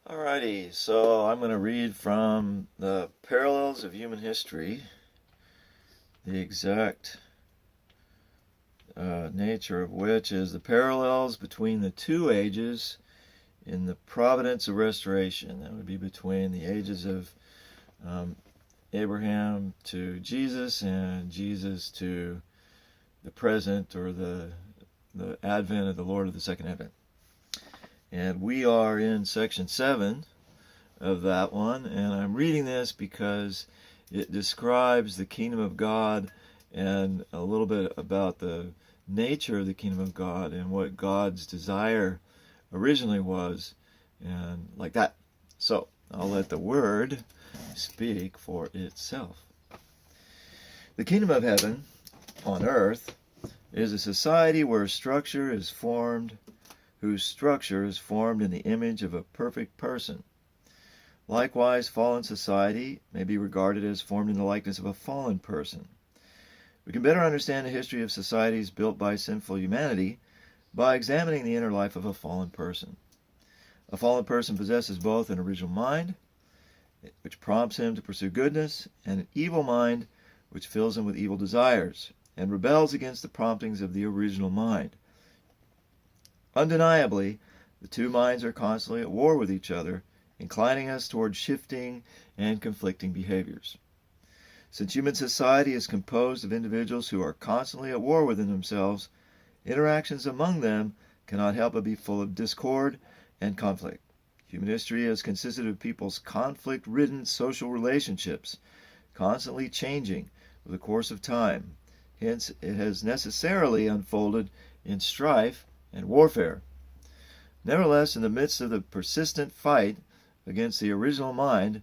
Alrighty, so I'm going to read from the Parallels of Human History, the exact nature of which is the parallels between the two ages in the Providence of Restoration. That would be between the ages of Abraham to Jesus and Jesus to the present, or the advent of the Lord of the Second Advent. And we are in section 7 of that one, and I'm reading this because it describes the kingdom of God and a little bit about the nature of the kingdom of God and what God's desire originally was, and like that. So I'll let the word speak for itself. The kingdom of heaven on earth is a society whose structure is formed in the image of a perfect person. Likewise, fallen society may be regarded as formed in the likeness of a fallen person. We can better understand the history of societies built by sinful humanity by examining the inner life of a fallen person. A fallen person possesses both an original mind, which prompts him to pursue goodness, and an evil mind, which fills him with evil desires, and rebels against the promptings of the original mind. Undeniably, the two minds are constantly at war with each other, inclining us toward shifting and conflicting behaviors. Since human society is composed of individuals who are constantly at war within themselves, interactions among them cannot help but be full of discord and conflict. Human history has consisted of people's conflict-ridden social relationships, constantly changing with the course of time. Hence, it has necessarily unfolded in strife and warfare. Nevertheless, in the midst of the persistent fight against the original mind,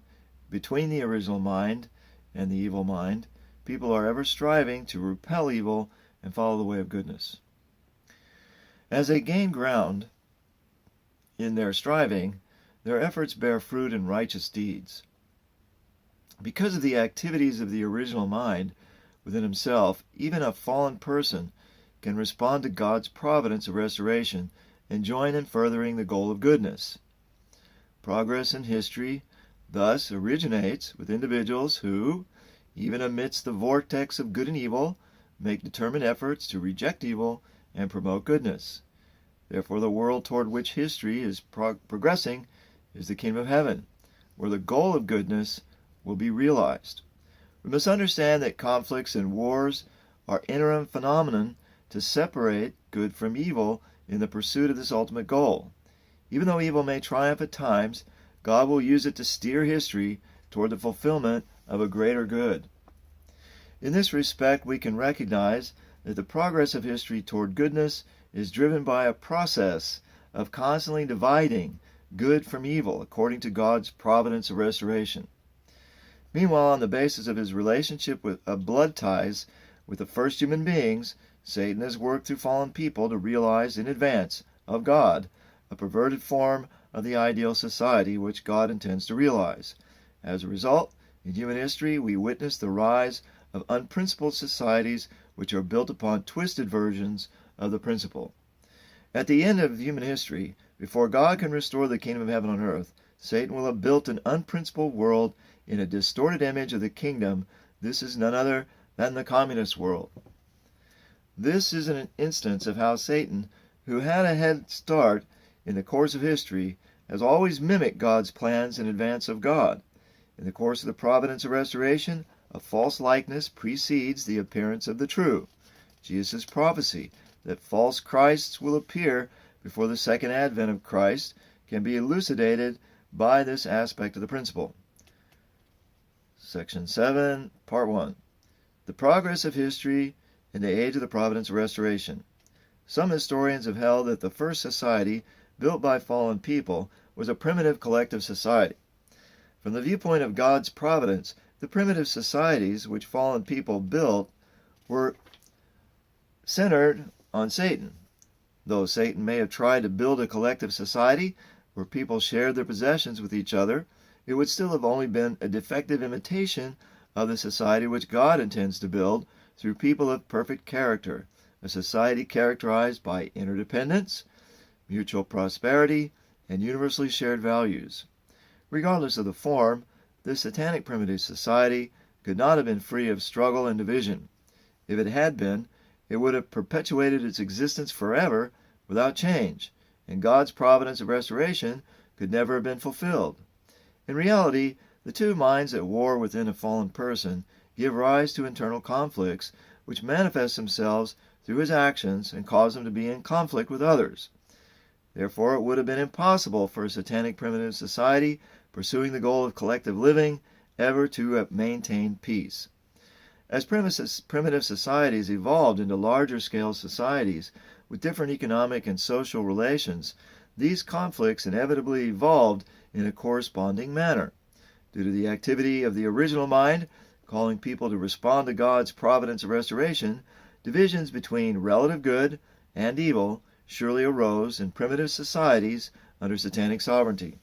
between the original mind and the evil mind, people are ever striving to repel evil and follow the way of goodness. As they gain ground in their striving, their efforts bear fruit in righteous deeds. Because of the activities of the original mind within himself, even a fallen person can respond to God's providence of restoration and join in furthering the goal of goodness. Progress in history thus originates with individuals who, even amidst the vortex of good and evil, make determined efforts to reject evil and promote goodness. Therefore, the world toward which history is progressing is the kingdom of heaven, where the goal of goodness will be realized. We must understand that conflicts and wars are interim phenomenon to separate good from evil in the pursuit of this ultimate goal. Even though evil may triumph at times, God will use it to steer history toward the fulfillment of a greater good. In this respect, we can recognize that the progress of history toward goodness is driven by a process of constantly dividing good from evil according to God's providence of restoration. Meanwhile, on the basis of his relationship of blood ties with the first human beings, Satan has worked through fallen people to realize in advance of God a perverted form of the ideal society which God intends to realize. As a result, in human history, we witness the rise of unprincipled societies which are built upon twisted versions of the principle. At the end of human history, before God can restore the kingdom of heaven on earth, Satan will have built an unprincipled world in a distorted image of the kingdom. This is none other than the communist world. This is an instance of how Satan, who had a head start in the course of history, has always mimicked God's plans in advance of God. In the course of the providence of restoration, a false likeness precedes the appearance of the true. Jesus' prophecy that false Christs will appear before the second advent of Christ can be elucidated by this aspect of the principle. Section 7, Part 1. The progress of history in the age of the providence of restoration. Some historians have held that the first society built by fallen people was a primitive collective society. From the viewpoint of God's providence, the primitive societies which fallen people built were centered on Satan. Though Satan may have tried to build a collective society where people shared their possessions with each other, it would still have only been a defective imitation of the society which God intends to build through people of perfect character, a society characterized by interdependence, mutual prosperity, and universally shared values. Regardless of the form, this satanic primitive society could not have been free of struggle and division. If it had been, it would have perpetuated its existence forever without change, and God's providence of restoration could never have been fulfilled. In reality, the two minds at war within a fallen person give rise to internal conflicts which manifest themselves through his actions and cause him to be in conflict with others. Therefore, it would have been impossible for a satanic primitive society pursuing the goal of collective living ever to have maintained peace. As primitive societies evolved into larger-scale societies with different economic and social relations, these conflicts inevitably evolved in a corresponding manner. Due to the activity of the original mind, calling people to respond to God's providence of restoration, divisions between relative good and evil surely arose in primitive societies under satanic sovereignty.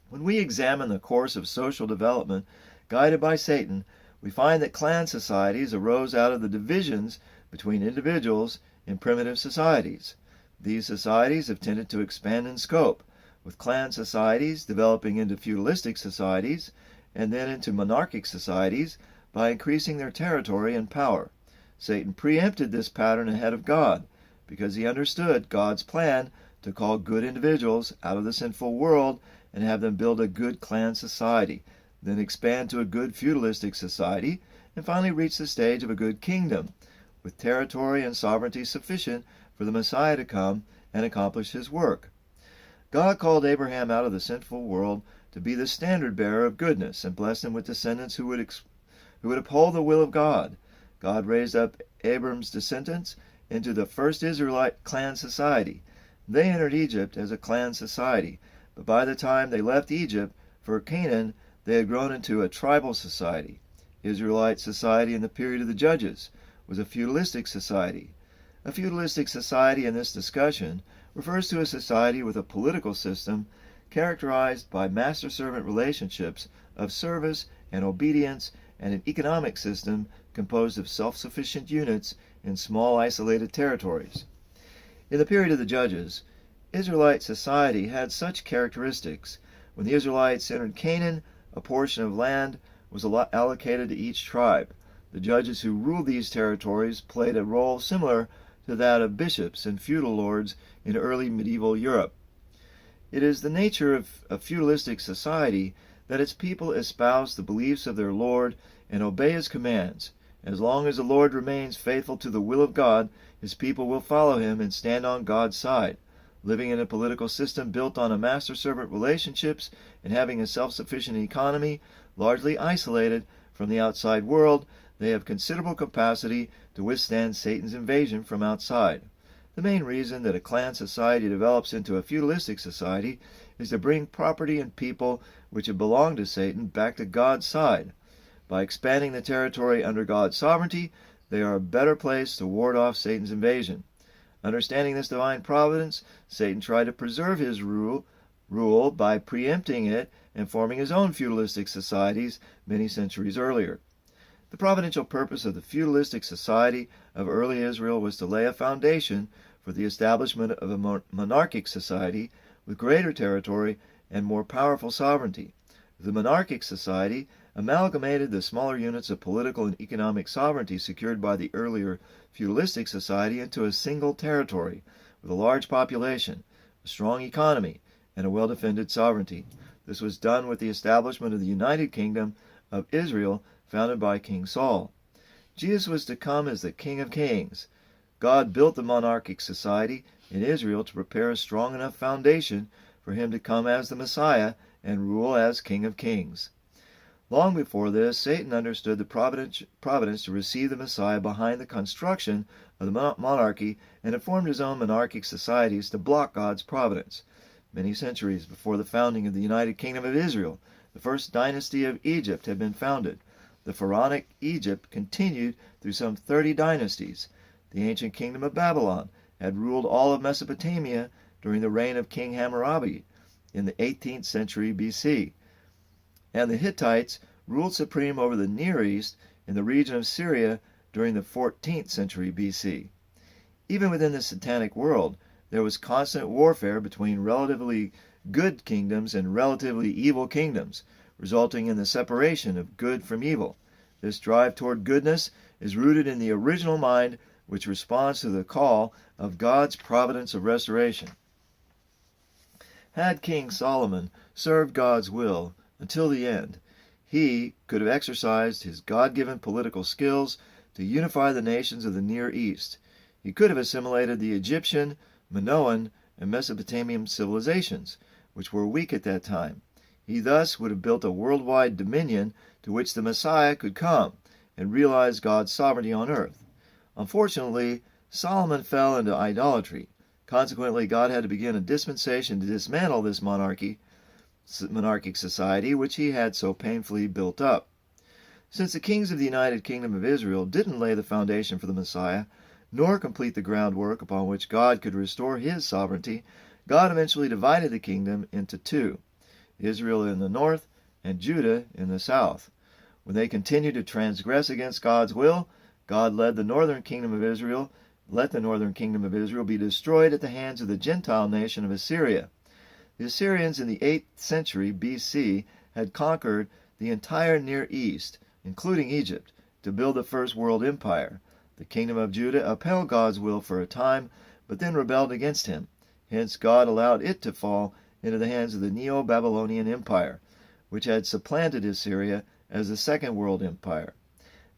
When we examine the course of social development guided by Satan, we find that clan societies arose out of the divisions between individuals in primitive societies. These societies have tended to expand in scope, with clan societies developing into feudalistic societies and then into monarchic societies by increasing their territory and power. Satan preempted this pattern ahead of God because he understood God's plan to call good individuals out of the sinful world and have them build a good clan society, then expand to a good feudalistic society, and finally reach the stage of a good kingdom, with territory and sovereignty sufficient for the Messiah to come and accomplish his work. God called Abraham out of the sinful world to be the standard-bearer of goodness and blessed him with descendants who would uphold the will of God. God raised up Abram's descendants into the first Israelite clan society. They entered Egypt as a clan society, but by the time they left Egypt for Canaan, they had grown into a tribal society. Israelite society in the period of the Judges was a feudalistic society. A feudalistic society in this discussion refers to a society with a political system characterized by master-servant relationships of service and obedience and an economic system composed of self-sufficient units in small isolated territories. In the period of the Judges, Israelite society had such characteristics. When the Israelites entered Canaan, a portion of land was allocated to each tribe. The judges who ruled these territories played a role similar to that of bishops and feudal lords in early medieval Europe. It is the nature of a feudalistic society that its people espouse the beliefs of their Lord and obey his commands. As long as the Lord remains faithful to the will of God, his people will follow him and stand on God's side. Living in a political system built on a master-servant relationships and having a self-sufficient economy, largely isolated from the outside world, they have considerable capacity to withstand Satan's invasion from outside. The main reason that a clan society develops into a feudalistic society is to bring property and people which have belonged to Satan back to God's side. By expanding the territory under God's sovereignty, they are a better place to ward off Satan's invasion. Understanding this divine providence, Satan tried to preserve his rule by preempting it and forming his own feudalistic societies many centuries earlier. The providential purpose of the feudalistic society of early Israel was to lay a foundation for the establishment of a monarchic society with greater territory and more powerful sovereignty. The monarchic society amalgamated the smaller units of political and economic sovereignty secured by the earlier feudalistic society into a single territory with a large population, a strong economy, and a well-defended sovereignty. This was done with the establishment of the United Kingdom of Israel founded by King Saul. Jesus was to come as the King of Kings. God built the monarchic society in Israel to prepare a strong enough foundation for him to come as the Messiah and rule as King of Kings. Long before this, Satan understood the providence to receive the Messiah behind the construction of the monarchy and had formed his own monarchic societies to block God's providence. Many centuries before the founding of the United Kingdom of Israel, the first dynasty of Egypt had been founded. The pharaonic Egypt continued through some 30 dynasties. The ancient kingdom of Babylon had ruled all of Mesopotamia during the reign of King Hammurabi in the 18th century BC. And the Hittites ruled supreme over the Near East in the region of Syria during the 14th century BC. Even within the satanic world, there was constant warfare between relatively good kingdoms and relatively evil kingdoms, resulting in the separation of good from evil. This drive toward goodness is rooted in the original mind, which responds to the call of God's providence of restoration. Had King Solomon served God's will until the end, he could have exercised his God-given political skills to unify the nations of the Near East. He could have assimilated the Egyptian, Minoan, and Mesopotamian civilizations, which were weak at that time. He thus would have built a worldwide dominion to which the Messiah could come and realize God's sovereignty on earth. Unfortunately, Solomon fell into idolatry. Consequently, God had to begin a dispensation to dismantle this monarchic society which he had so painfully built up. Since the kings of the United Kingdom of Israel didn't lay the foundation for the Messiah, nor complete the groundwork upon which God could restore his sovereignty, God eventually divided the kingdom into two, Israel in the north and Judah in the south. When they continued to transgress against God's will, God let the northern kingdom of Israel be destroyed at the hands of the Gentile nation of Assyria. The Assyrians in the 8th century BC had conquered the entire Near East, including Egypt, to build the First World Empire. The kingdom of Judah upheld God's will for a time, but then rebelled against him. Hence God allowed it to fall into the hands of the Neo-Babylonian Empire, which had supplanted Assyria as the Second World Empire.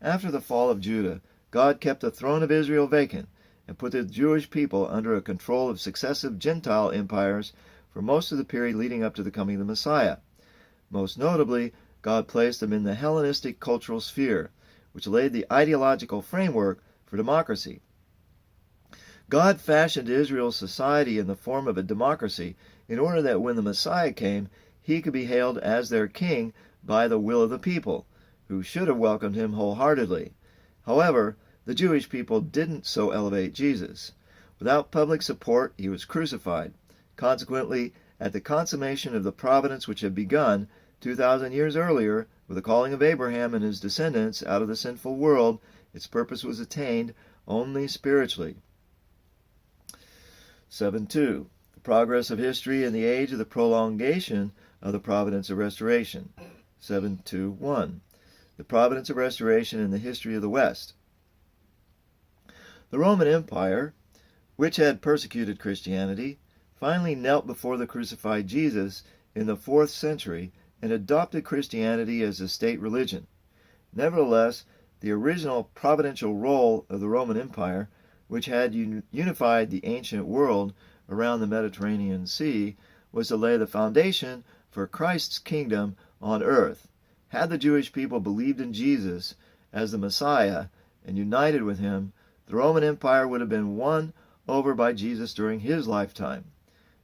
After the fall of Judah, God kept the throne of Israel vacant and put the Jewish people under a control of successive Gentile empires for most of the period leading up to the coming of the Messiah. Most notably, God placed them in the Hellenistic cultural sphere, which laid the ideological framework for democracy. God fashioned Israel's society in the form of a democracy in order that when the Messiah came, he could be hailed as their king by the will of the people, who should have welcomed him wholeheartedly. However, the Jewish people didn't so elevate Jesus. Without public support, he was crucified. Consequently, at the consummation of the providence which had begun 2,000 years earlier with the calling of Abraham and his descendants out of the sinful world, its purpose was attained only spiritually. 7.2. The progress of history in the age of the prolongation of the providence of restoration. 7.2.1. The providence of restoration in the history of the West. The Roman Empire, which had persecuted Christianity, finally knelt before the crucified Jesus in the 4th century and adopted Christianity as a state religion. Nevertheless, the original providential role of the Roman Empire, which had unified the ancient world around the Mediterranean Sea, was to lay the foundation for Christ's kingdom on earth. Had the Jewish people believed in Jesus as the Messiah and united with him, the Roman Empire would have been won over by Jesus during his lifetime.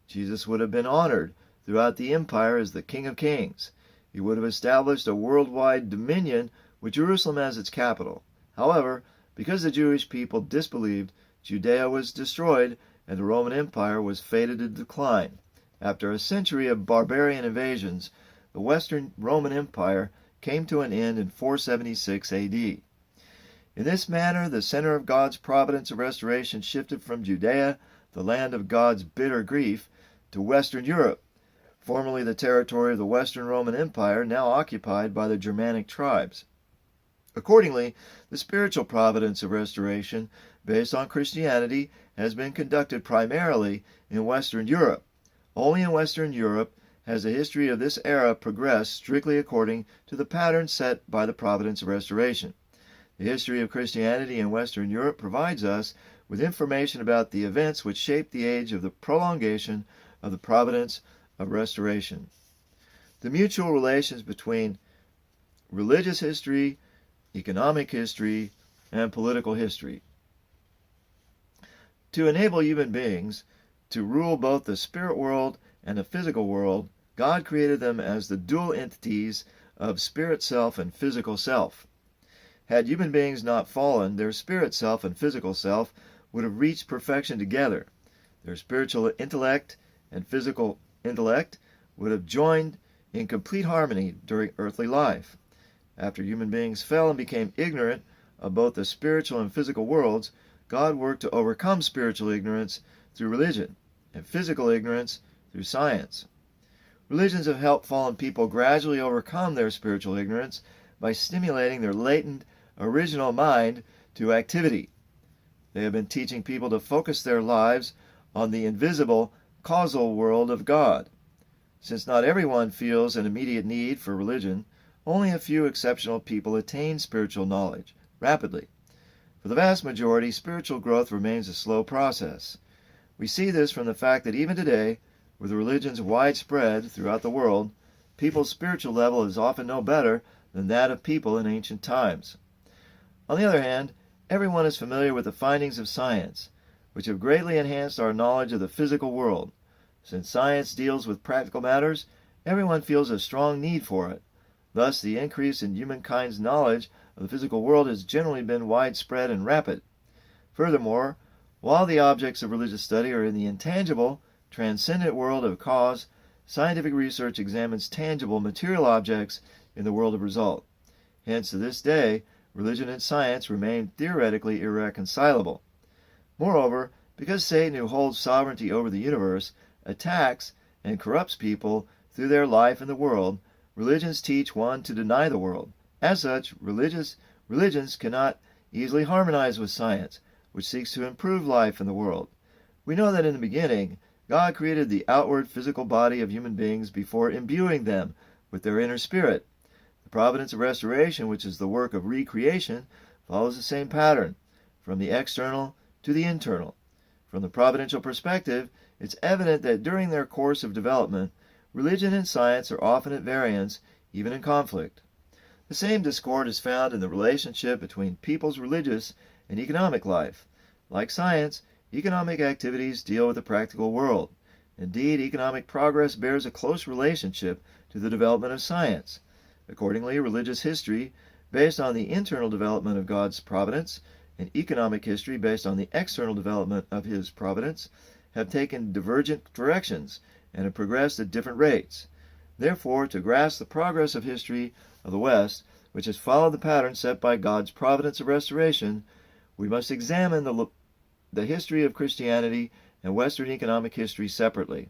Jesus would have been honored throughout the empire as the King of Kings. He would have established a worldwide dominion with Jerusalem as its capital. However, because the Jewish people disbelieved, Judea was destroyed and the Roman Empire was fated to decline. After a century of barbarian invasions, the Western Roman Empire came to an end in 476 AD. In this manner, the center of God's providence of restoration shifted from Judea, the land of God's bitter grief, to Western Europe, formerly the territory of the Western Roman Empire, now occupied by the Germanic tribes. Accordingly, the spiritual providence of restoration, based on Christianity, has been conducted primarily in Western Europe. Only in Western Europe has the history of this era progressed strictly according to the pattern set by the providence of restoration. The history of Christianity in Western Europe provides us with information about the events which shaped the age of the prolongation of the providence of restoration. The mutual relations between religious history, economic history, and political history. To enable human beings to rule both the spirit world and the physical world, God created them as the dual entities of spirit self and physical self. Had human beings not fallen, their spirit self and physical self would have reached perfection together. Their spiritual intellect and physical intellect would have joined in complete harmony during earthly life. After human beings fell and became ignorant of both the spiritual and physical worlds, God worked to overcome spiritual ignorance through religion and physical ignorance through science. Religions have helped fallen people gradually overcome their spiritual ignorance by stimulating their latent, original mind to activity. They have been teaching people to focus their lives on the invisible, causal world of God. Since not everyone feels an immediate need for religion, only a few exceptional people attain spiritual knowledge rapidly. For the vast majority, spiritual growth remains a slow process. We see this from the fact that even today, with religions widespread throughout the world, people's spiritual level is often no better than that of people in ancient times. On the other hand, everyone is familiar with the findings of science, which have greatly enhanced our knowledge of the physical world. Since science deals with practical matters, everyone feels a strong need for it. Thus, the increase in humankind's knowledge of the physical world has generally been widespread and rapid. Furthermore, while the objects of religious study are in the intangible, transcendent world of cause, scientific research examines tangible material objects in the world of result. Hence, to this day, religion and science remain theoretically irreconcilable. Moreover, because Satan, who holds sovereignty over the universe, attacks and corrupts people through their life in the world, religions teach one to deny the world. As such, religions cannot easily harmonize with science, which seeks to improve life in the world. We know that in the beginning, God created the outward physical body of human beings before imbuing them with their inner spirit. The providence of restoration, which is the work of recreation, follows the same pattern, from the external to the internal. From the providential perspective, it's evident that during their course of development, religion and science are often at variance, even in conflict. The same discord is found in the relationship between people's religious and economic life. Like science, economic activities deal with the practical world. Indeed, economic progress bears a close relationship to the development of science. Accordingly, religious history, based on the internal development of God's providence, and economic history, based on the external development of His providence, have taken divergent directions and have progressed at different rates. Therefore, to grasp the progress of history of the West, which has followed the pattern set by God's providence of restoration, we must examine the history of Christianity and Western economic history separately.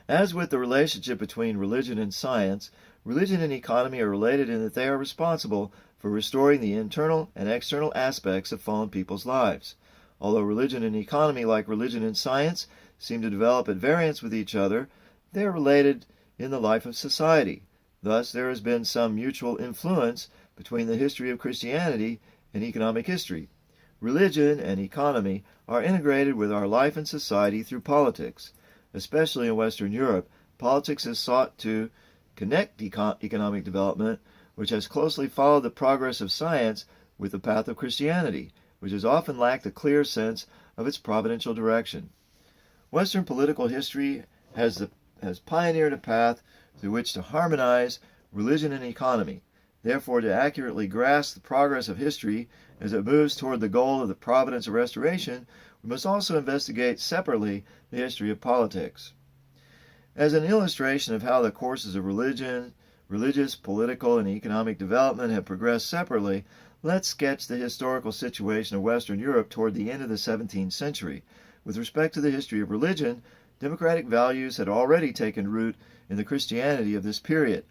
As with the relationship between religion and science, religion and economy are related in that they are responsible for restoring the internal and external aspects of fallen people's lives. Although religion and economy, like religion and science, seem to develop at variance with each other, they are related in the life of society. Thus, there has been some mutual influence between the history of Christianity and economic history. Religion and economy are integrated with our life and society through politics. Especially in Western Europe, politics has sought to connect economic development, which has closely followed the progress of science, with the path of Christianity, which has often lacked a clear sense of its providential direction. Western political history has pioneered a path through which to harmonize religion and economy. Therefore, to accurately grasp the progress of history as it moves toward the goal of the providence of restoration, we must also investigate separately the history of politics. As an illustration of how the courses of religious, political, and economic development have progressed separately, let's sketch the historical situation of Western Europe toward the end of the 17th century. With respect to the history of religion, democratic values had already taken root in the Christianity of this period.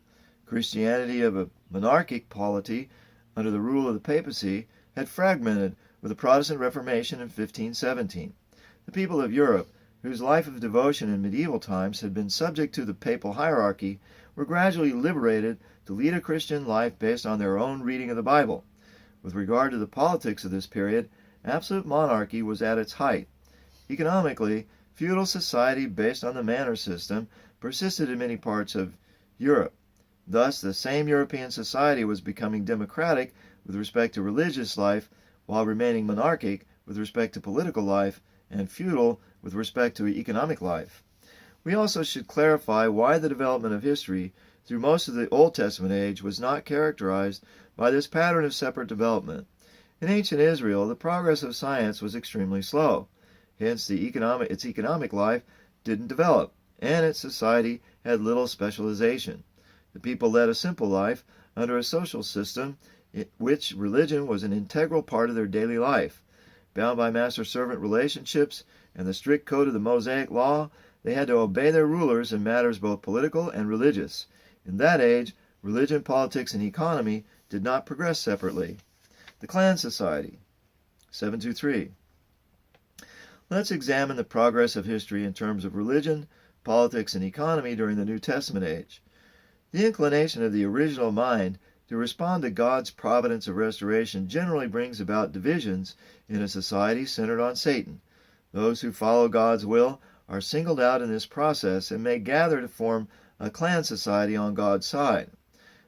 Christianity of a monarchic polity under the rule of the papacy had fragmented with the Protestant Reformation in 1517. The people of Europe, whose life of devotion in medieval times had been subject to the papal hierarchy, were gradually liberated to lead a Christian life based on their own reading of the Bible. With regard to the politics of this period, absolute monarchy was at its height. Economically, feudal society based on the manor system persisted in many parts of Europe. Thus, the same European society was becoming democratic with respect to religious life, while remaining monarchic with respect to political life, and feudal with respect to economic life. We also should clarify why the development of history through most of the Old Testament age was not characterized by this pattern of separate development. In ancient Israel, the progress of science was extremely slow. Hence, its economic life didn't develop, and its society had little specialization. The people led a simple life under a social system in which religion was an integral part of their daily life. Bound by master-servant relationships and the strict code of the Mosaic Law, they had to obey their rulers in matters both political and religious. In that age, religion, politics, and economy did not progress separately. The clan society. 723. Let's examine the progress of history in terms of religion, politics, and economy during the New Testament age. The inclination of the original mind to respond to God's providence of restoration generally brings about divisions in a society centered on Satan. Those who follow God's will are singled out in this process and may gather to form a clan society on God's side.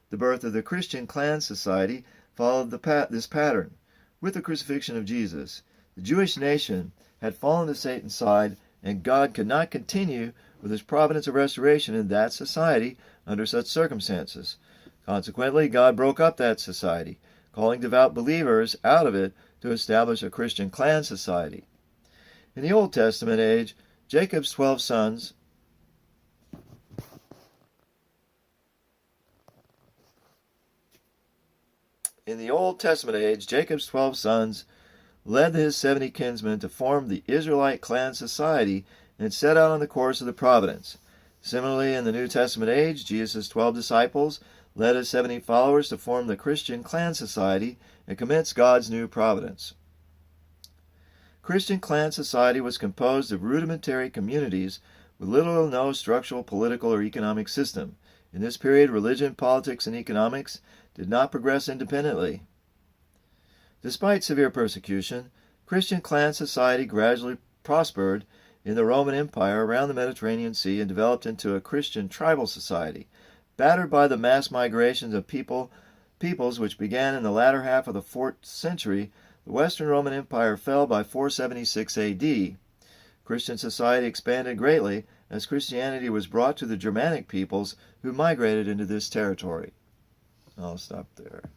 The birth of the Christian clan society followed this pattern. With the crucifixion of Jesus, the Jewish nation had fallen to Satan's side, and God could not continue with his providence of restoration in that society under such circumstances. Consequently, God broke up that society, calling devout believers out of it to establish a Christian clan society. In the Old Testament age, Jacob's 12 sons led his 70 kinsmen to form the Israelite clan society and set out on the course of the providence. Similarly, in the New Testament age, Jesus' 12 disciples led his 70 followers to form the Christian clan society and commence God's new providence. Christian clan society was composed of rudimentary communities with little or no structural, political, or economic system. In this period, religion, politics, and economics did not progress independently. Despite severe persecution, Christian clan society gradually prospered in the Roman Empire around the Mediterranean Sea and developed into a Christian tribal society. Battered by the mass migrations of peoples which began in the latter half of the 4th century, the Western Roman Empire fell by 476 AD. Christian society expanded greatly as Christianity was brought to the Germanic peoples who migrated into this territory. I'll stop there.